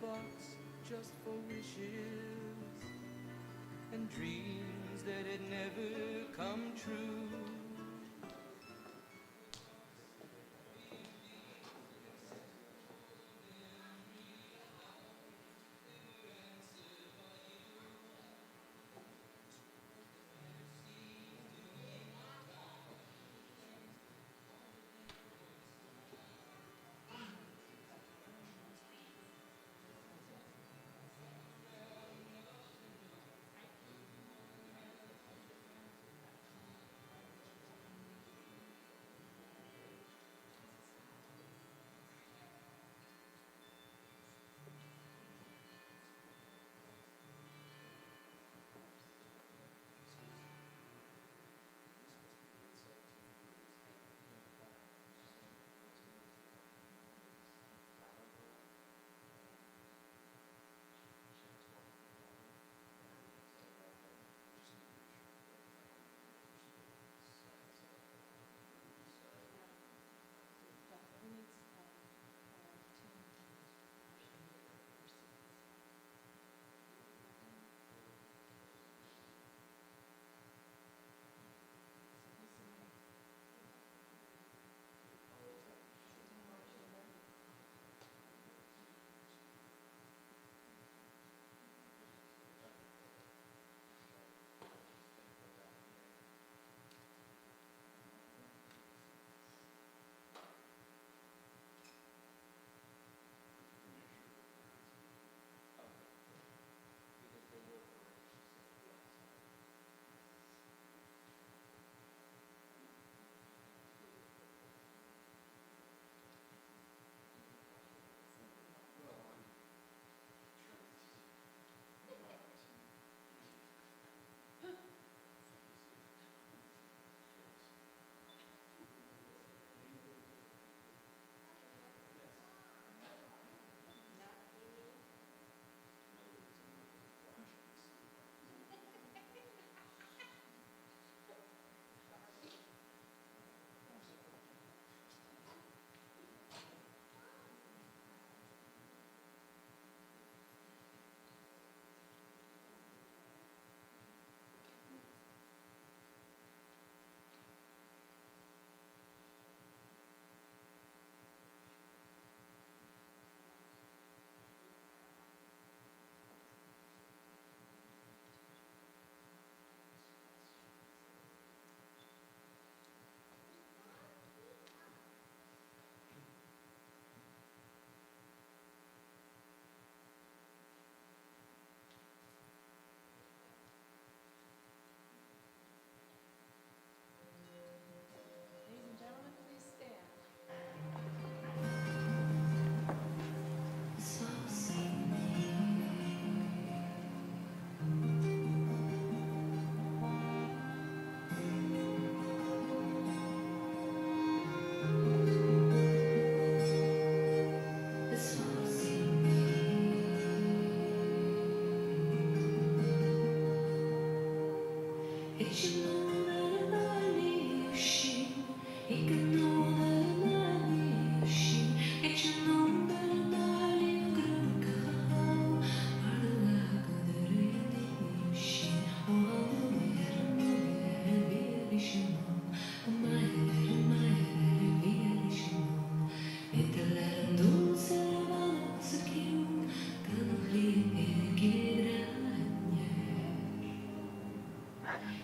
firebox just for wishes and dreams that had never come true.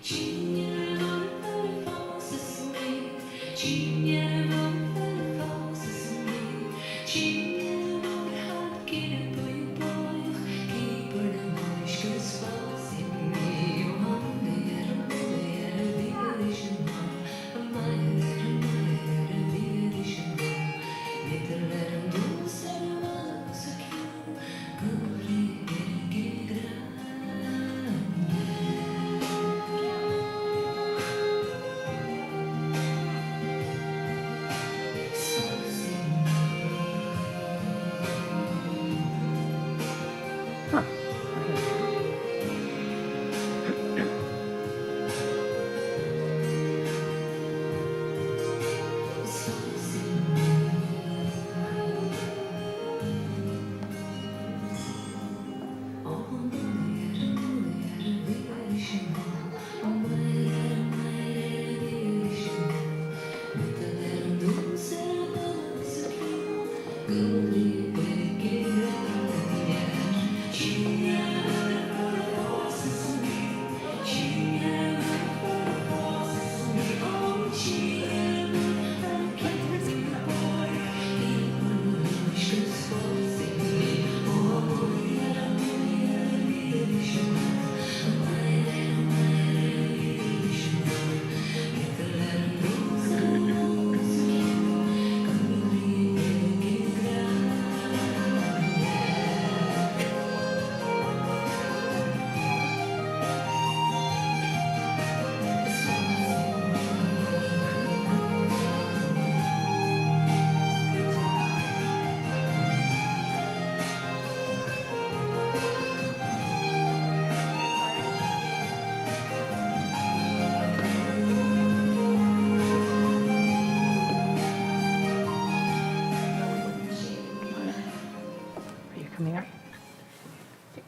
Cinha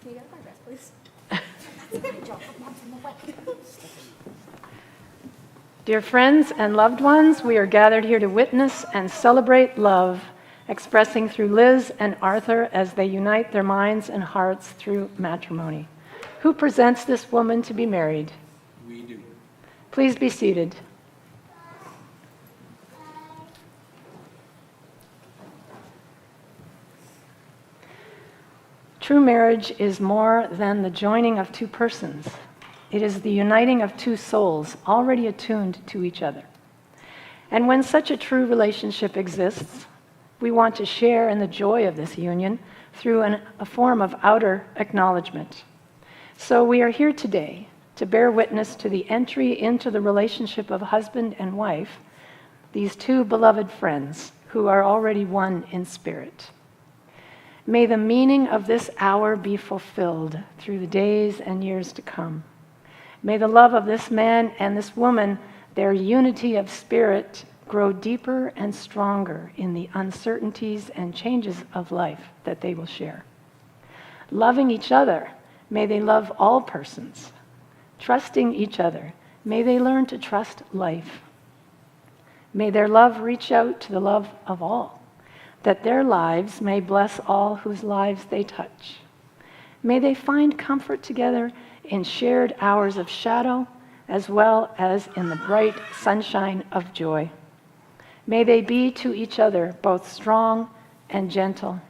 Can you go to my rest, please? That's my job. Mom's in the way. Dear friends and loved ones, we are gathered here to witness and celebrate love, expressing through Liz and Arthur as they unite their minds and hearts through matrimony. Who presents this woman to be married? We do. Please be seated. True marriage is more than the joining of two persons. It is the uniting of two souls already attuned to each other. And when such a true relationship exists, we want to share in the joy of this union through a form of outer acknowledgement. So we are here today to bear witness to the entry into the relationship of husband and wife, these two beloved friends who are already one in spirit. May the meaning of this hour be fulfilled through the days and years to come. May the love of this man and this woman, their unity of spirit, grow deeper and stronger in the uncertainties and changes of life that they will share. Loving each other, may they love all persons. Trusting each other, may they learn to trust life. May their love reach out to the love of all, that their lives may bless all whose lives they touch. May they find comfort together in shared hours of shadow as well as in the bright sunshine of joy. May they be to each other both strong and gentle.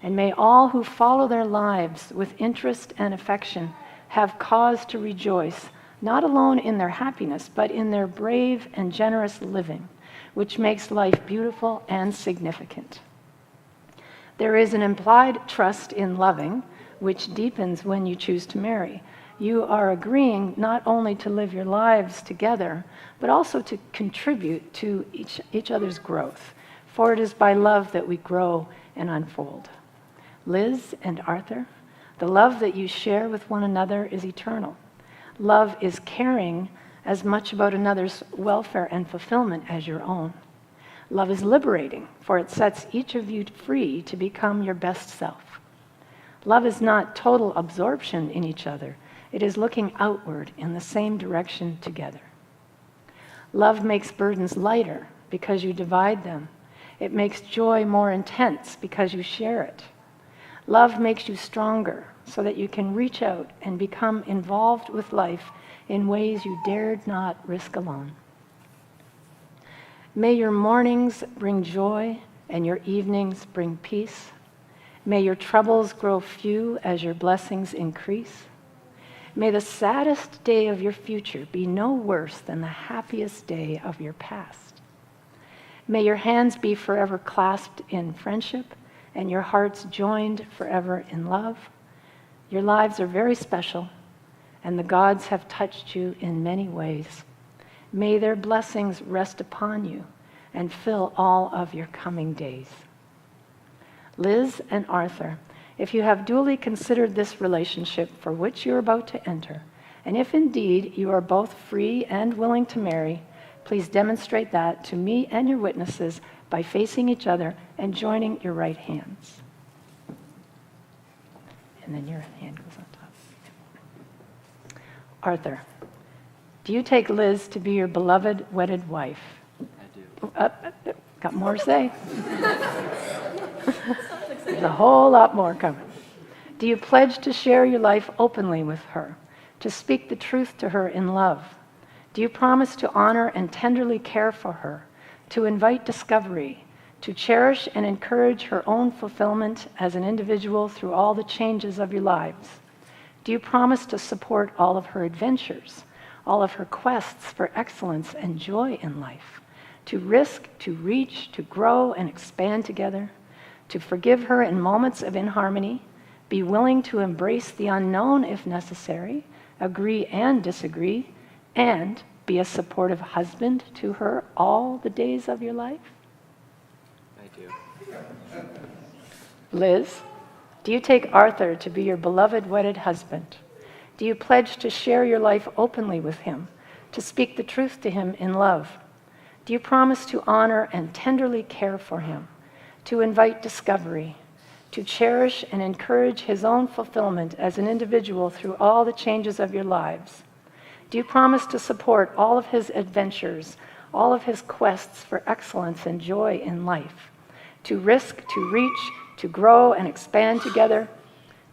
And may all who follow their lives with interest and affection have cause to rejoice, not alone in their happiness, but in their brave and generous living, which makes life beautiful and significant. There is an implied trust in loving, which deepens when you choose to marry. You are agreeing not only to live your lives together, but also to contribute to each other's growth, for it is by love that we grow and unfold. Liz and Arthur, the love that you share with one another is eternal. Love is caring as much about another's welfare and fulfillment as your own. Love is liberating, for it sets each of you free to become your best self. Love is not total absorption in each other. It is looking outward in the same direction together. Love makes burdens lighter because you divide them. It makes joy more intense because you share it. Love makes you stronger so that you can reach out and become involved with life in ways you dared not risk alone. May your mornings bring joy and your evenings bring peace. May your troubles grow few as your blessings increase. May the saddest day of your future be no worse than the happiest day of your past. May your hands be forever clasped in friendship and your hearts joined forever in love. Your lives are very special, and the gods have touched you in many ways. May their blessings rest upon you and fill all of your coming days. Liz and Arthur, if you have duly considered this relationship for which you are about to enter, and if indeed you are both free and willing to marry, please demonstrate that to me and your witnesses by facing each other and joining your right hands. And then your hand goes on top. Arthur, do you take Liz to be your beloved wedded wife? I do. Got more to say? There's a whole lot more coming. Do you pledge to share your life openly with her, to speak the truth to her in love? Do you promise to honor and tenderly care for her, to invite discovery, to cherish and encourage her own fulfillment as an individual through all the changes of your lives? Do you promise to support all of her adventures, all of her quests for excellence and joy in life, to risk, to reach, to grow and expand together, to forgive her in moments of inharmony, be willing to embrace the unknown if necessary, agree and disagree, and be a supportive husband to her all the days of your life? I do. Liz, do you take Arthur to be your beloved wedded husband? Do you pledge to share your life openly with him, to speak the truth to him in love? Do you promise to honor and tenderly care for him, to invite discovery, to cherish and encourage his own fulfillment as an individual through all the changes of your lives? Do you promise to support all of his adventures, all of his quests for excellence and joy in life, to risk, to reach, to grow and expand together,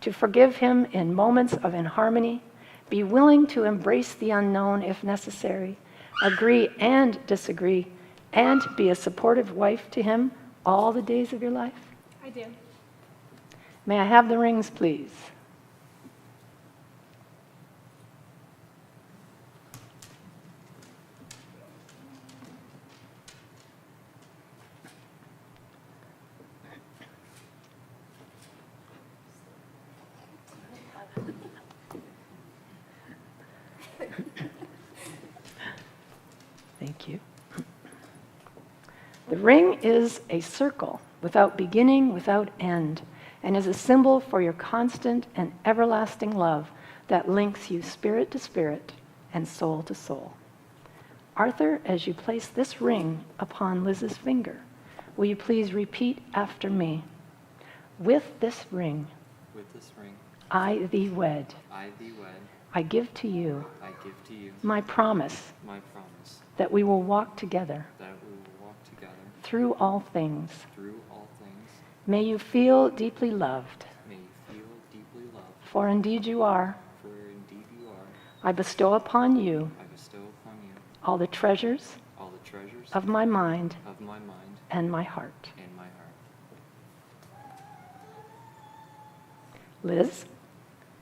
to forgive him in moments of inharmony, be willing to embrace the unknown if necessary, agree and disagree, and be a supportive wife to him all the days of your life? I do. May I have the rings, please? Thank you. The ring is a circle without beginning, without end, and is a symbol for your constant and everlasting love that links you spirit to spirit and soul to soul. Arthur, as you place this ring upon Liz's finger, will you please repeat after me? With this ring, I thee wed. I give to you my promise that we will walk together through all things. May you feel deeply loved, for indeed you are. I bestow upon you all the treasures of my mind and my heart. Liz,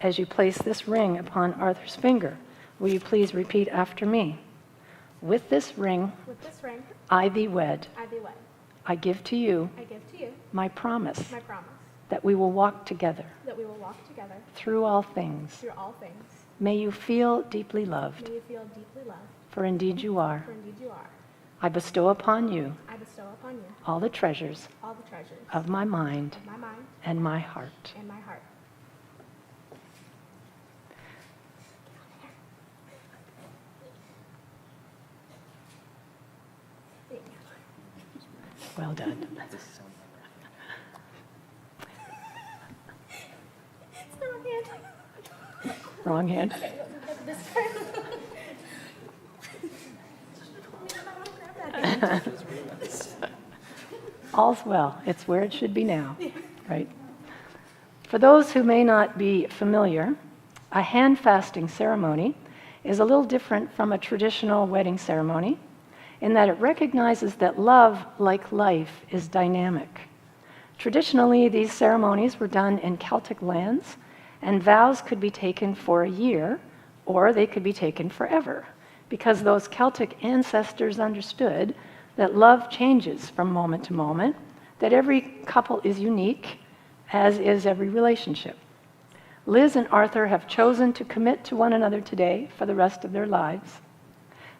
as you place this ring upon Arthur's finger, will you please repeat after me? With this ring, I thee wed. I give to you my promise that we will walk together through all things. May you feel deeply loved, for indeed you are. I bestow upon you all the treasures of my mind and my heart. Well done. It's the wrong hand. Wrong hand. This time. I might want to grab that hand. All's well. It's where it should be now, right? For those who may not be familiar, a hand fasting ceremony is a little different from a traditional wedding ceremony in that it recognizes that love, like life, is dynamic. Traditionally, these ceremonies were done in Celtic lands, and vows could be taken for a year, or they could be taken forever, because those Celtic ancestors understood that love changes from moment to moment, that every couple is unique, as is every relationship. Liz and Arthur have chosen to commit to one another today for the rest of their lives.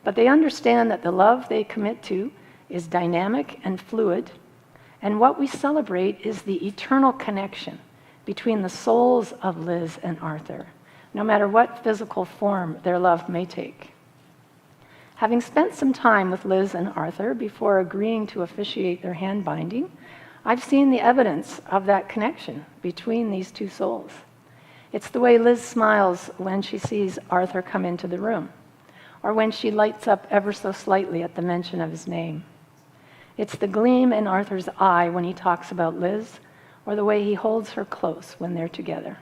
But they understand that the love they commit to is dynamic and fluid, and what we celebrate is the eternal connection between the souls of Liz and Arthur, no matter what physical form their love may take. Having spent some time with Liz and Arthur before agreeing to officiate their hand binding, I've seen the evidence of that connection between these two souls. It's the way Liz smiles when she sees Arthur come into the room, or when she lights up ever so slightly at the mention of his name. It's the gleam in Arthur's eye when he talks about Liz, or the way he holds her close when they're together.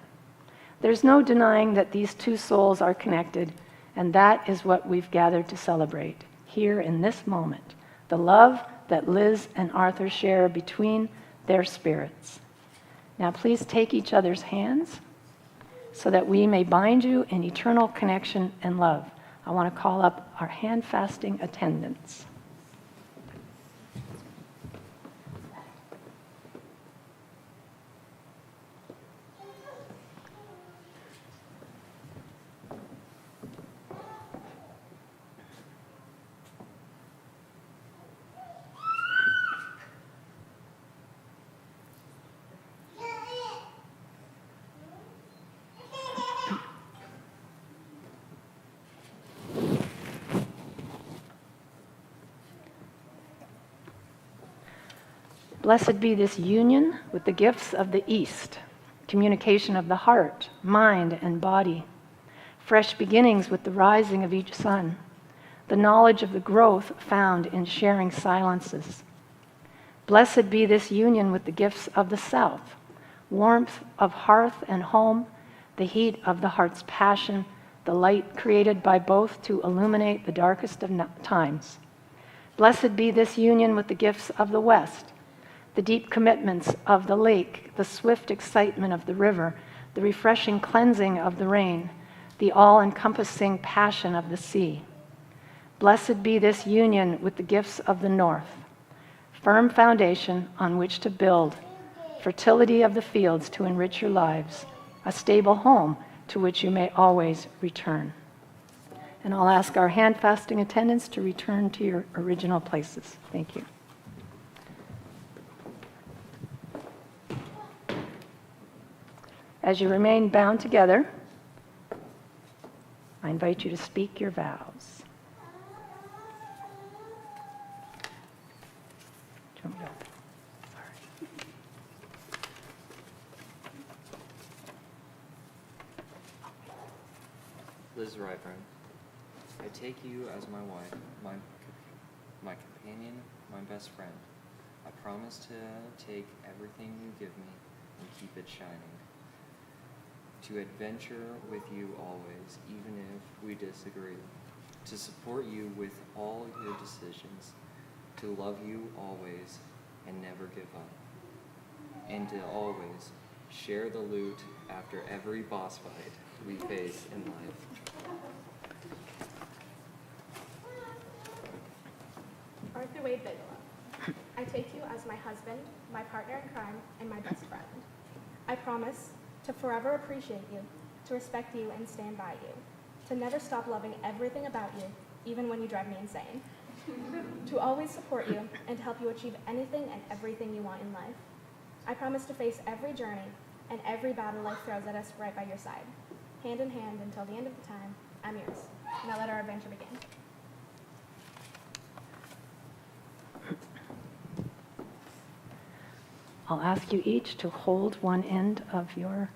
There's no denying that these two souls are connected, and that is what we've gathered to celebrate here in this moment, the love that Liz and Arthur share between their spirits. Now please take each other's hands so that we may bind you in eternal connection and love. I want to call up our hand fasting attendants. Blessed be this union with the gifts of the East, communication of the heart, mind, and body, fresh beginnings with the rising of each sun, the knowledge of the growth found in sharing silences. Blessed be this union with the gifts of the South, warmth of hearth and home, the heat of the heart's passion, the light created by both to illuminate the darkest of times. Blessed be this union with the gifts of the West, the deep commitments of the lake, the swift excitement of the river, the refreshing cleansing of the rain, the all-encompassing passion of the sea. Blessed be this union with the gifts of the North, firm foundation on which to build, fertility of the fields to enrich your lives, a stable home to which you may always return. And I'll ask our hand-fasting attendants to return to your original places. Thank you. As you remain bound together, I invite you to speak your vows. Do you want me to- Sorry. Liz Ryburn, I take you as my wife, my companion, my best friend. I promise to take everything you give me and keep it shining. To adventure with you always, even if we disagree. To support you with all your decisions. To love you always and never give up. And to always share the loot after every boss fight we face in life. Arthur Wade Bigelow, I take you as my husband, my partner in crime, and my best friend. I promise to forever appreciate you, to respect you and stand by you, to never stop loving everything about you, even when you drive me insane, to always support you and to help you achieve anything and everything you want in life. I promise to face every journey and every battle life throws at us right by your side, hand in hand until the end of the time. I'm yours. Now let our adventure begin. I'll ask you each to hold one end of your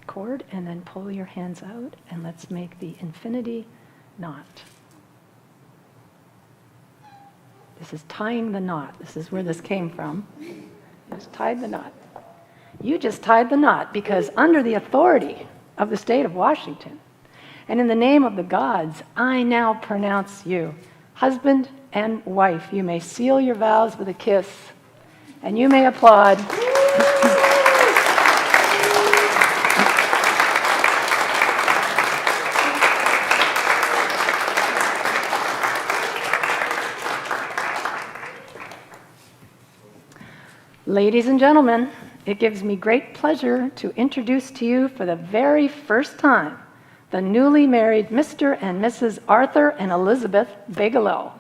cord and then pull your hands out, and let's make the infinity knot. This is tying the knot. This is where this came from. Just tied the knot. You just tied the knot because under the authority of the state of Washington and in the name of the gods, I now pronounce you husband and wife. You may seal your vows with a kiss. And you may applaud. Ladies and gentlemen, it gives me great pleasure to introduce to you for the very first time the newly married Mr. and Mrs. Arthur and Elizabeth Bigelow.